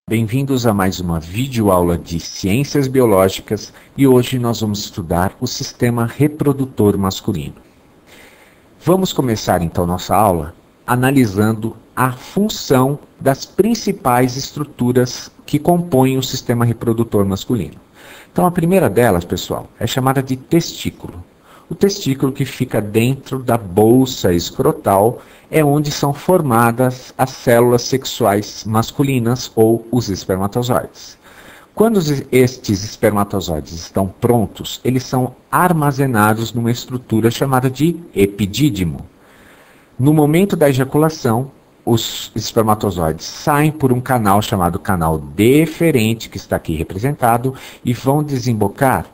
Bem-vindos a mais uma videoaula de Ciências Biológicas e hoje nós vamos estudar o sistema reprodutor masculino. Vamos começar então nossa aula analisando a função das principais estruturas que compõem o sistema reprodutor masculino. Então a primeira delas, pessoal, é chamada de testículo. O testículo que fica dentro da bolsa escrotal é onde são formadas as células sexuais masculinas ou os espermatozoides. Quando estes espermatozoides estão prontos, eles são armazenados numa estrutura chamada de epidídimo. No momento da ejaculação, os espermatozoides saem por um canal chamado canal deferente, que está aqui representado, e vão desembocar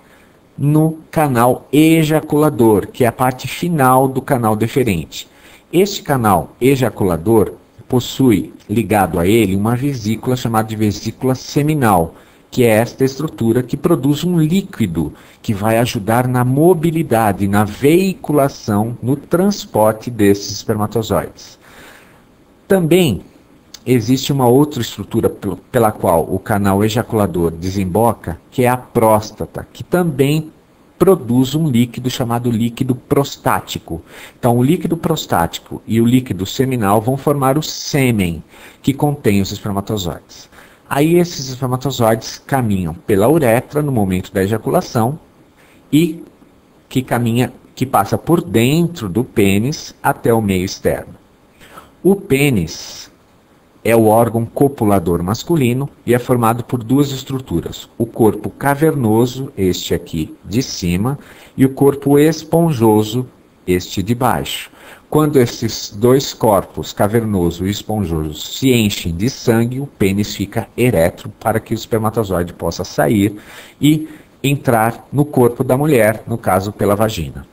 no canal ejaculador, que é a parte final do canal deferente. Este canal ejaculador possui ligado a ele uma vesícula chamada de vesícula seminal, que é esta estrutura que produz um líquido que vai ajudar na mobilidade, na veiculação, no transporte desses espermatozoides. Também existe uma outra estrutura pela qual o canal ejaculador desemboca, que é a próstata, que também produz um líquido chamado líquido prostático. Então, o líquido prostático e o líquido seminal vão formar o sêmen, que contém os espermatozoides. Aí esses espermatozoides caminham pela uretra no momento da ejaculação e que passa por dentro do pênis até o meio externo. O pênis é o órgão copulador masculino e é formado por duas estruturas, o corpo cavernoso, este aqui de cima, e o corpo esponjoso, este de baixo. Quando esses dois corpos, cavernoso e esponjoso, se enchem de sangue, o pênis fica ereto para que o espermatozoide possa sair e entrar no corpo da mulher, no caso pela vagina.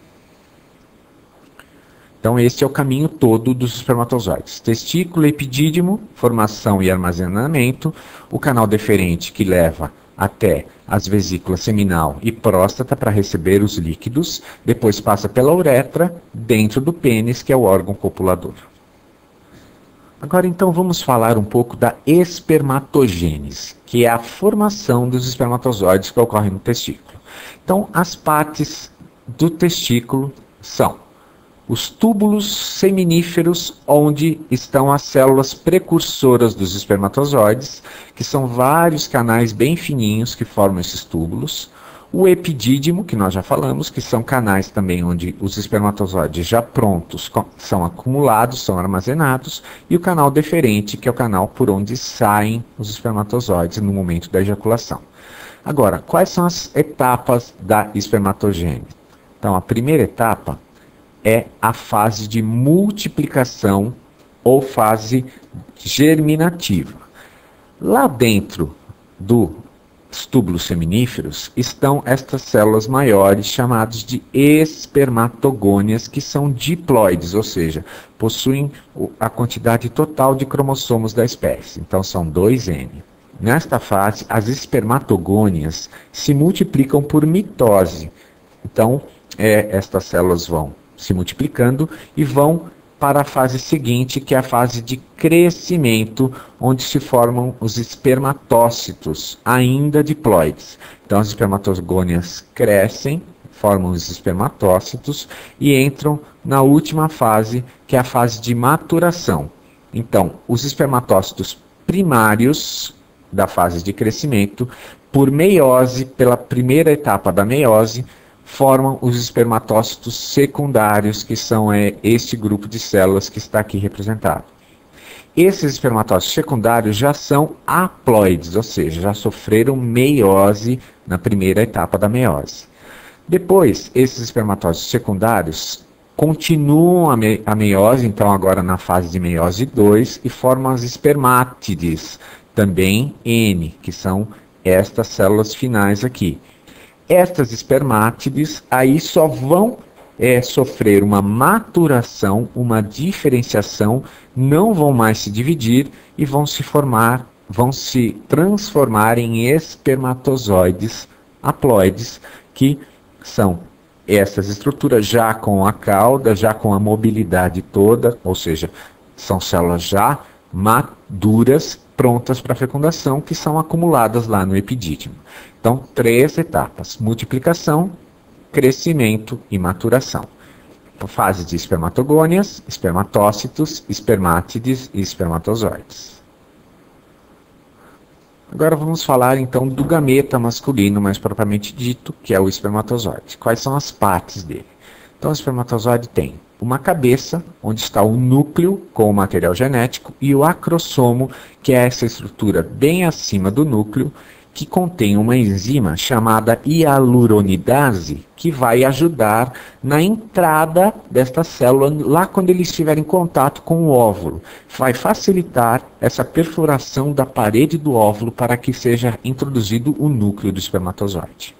Então este é o caminho todo dos espermatozoides. Testículo, epidídimo, formação e armazenamento, o canal deferente que leva até as vesículas seminal e próstata para receber os líquidos, depois passa pela uretra, dentro do pênis, que é o órgão copulador. Agora então vamos falar um pouco da espermatogênese, que é a formação dos espermatozoides que ocorre no testículo. Então as partes do testículo são os túbulos seminíferos, onde estão as células precursoras dos espermatozoides, que são vários canais bem fininhos que formam esses túbulos. O epidídimo, que nós já falamos, que são canais também onde os espermatozoides já prontos são acumulados, são armazenados. E o canal deferente, que é o canal por onde saem os espermatozoides no momento da ejaculação. Agora, quais são as etapas da espermatogênese? Então, a primeira etapa é a fase de multiplicação ou fase germinativa. Lá dentro dos túbulos seminíferos estão estas células maiores chamadas de espermatogônias, que são diploides, ou seja, possuem a quantidade total de cromossomos da espécie. Então são 2N. Nesta fase, as espermatogônias se multiplicam por mitose. Então, estas células vão se multiplicando e vão para a fase seguinte, que é a fase de crescimento, onde se formam os espermatócitos, ainda diploides. Então as espermatogônias crescem, formam os espermatócitos e entram na última fase, que é a fase de maturação. Então, os espermatócitos primários da fase de crescimento, por meiose, pela primeira etapa da meiose, formam os espermatócitos secundários, que são este grupo de células que está aqui representado. Esses espermatócitos secundários já são haploides, ou seja, já sofreram meiose na primeira etapa da meiose. Depois, esses espermatócitos secundários continuam a meiose, então agora na fase de meiose 2, e formam as espermátides, também N, que são estas células finais aqui. Estas espermátides aí só vão sofrer uma maturação, uma diferenciação, não vão mais se dividir e vão se transformar em espermatozoides haploides, que são essas estruturas já com a cauda, já com a mobilidade toda, ou seja, são células já maduras, prontas para fecundação, que são acumuladas lá no epidídimo. Então, 3 etapas: multiplicação, crescimento e maturação. Fase de espermatogônias, espermatócitos, espermátides e espermatozoides. Agora vamos falar então do gameta masculino, mais propriamente dito, que é o espermatozoide. Quais são as partes dele? Então o espermatozoide tem uma cabeça, onde está o núcleo com o material genético, e o acrossomo, que é essa estrutura bem acima do núcleo, que contém uma enzima chamada hialuronidase, que vai ajudar na entrada desta célula lá quando ele estiver em contato com o óvulo. Vai facilitar essa perfuração da parede do óvulo para que seja introduzido o núcleo do espermatozoide.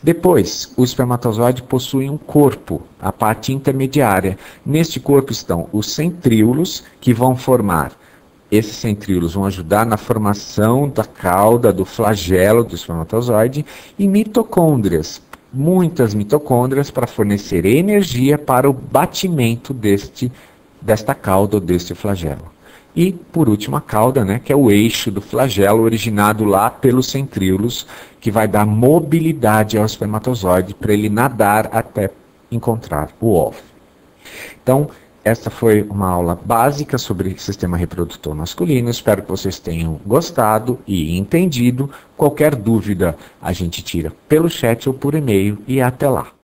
Depois, o espermatozoide possui um corpo, a parte intermediária. Neste corpo estão os centríolos, que vão formar. Esses centríolos vão ajudar na formação da cauda, do flagelo do espermatozoide, e mitocôndrias, muitas mitocôndrias para fornecer energia para o batimento desta cauda ou deste flagelo. E, por último, a cauda, né, que é o eixo do flagelo originado lá pelos centríolos, que vai dar mobilidade ao espermatozoide para ele nadar até encontrar o óvulo. Então, esta foi uma aula básica sobre sistema reprodutor masculino. Espero que vocês tenham gostado e entendido. Qualquer dúvida a gente tira pelo chat ou por e-mail, e até lá.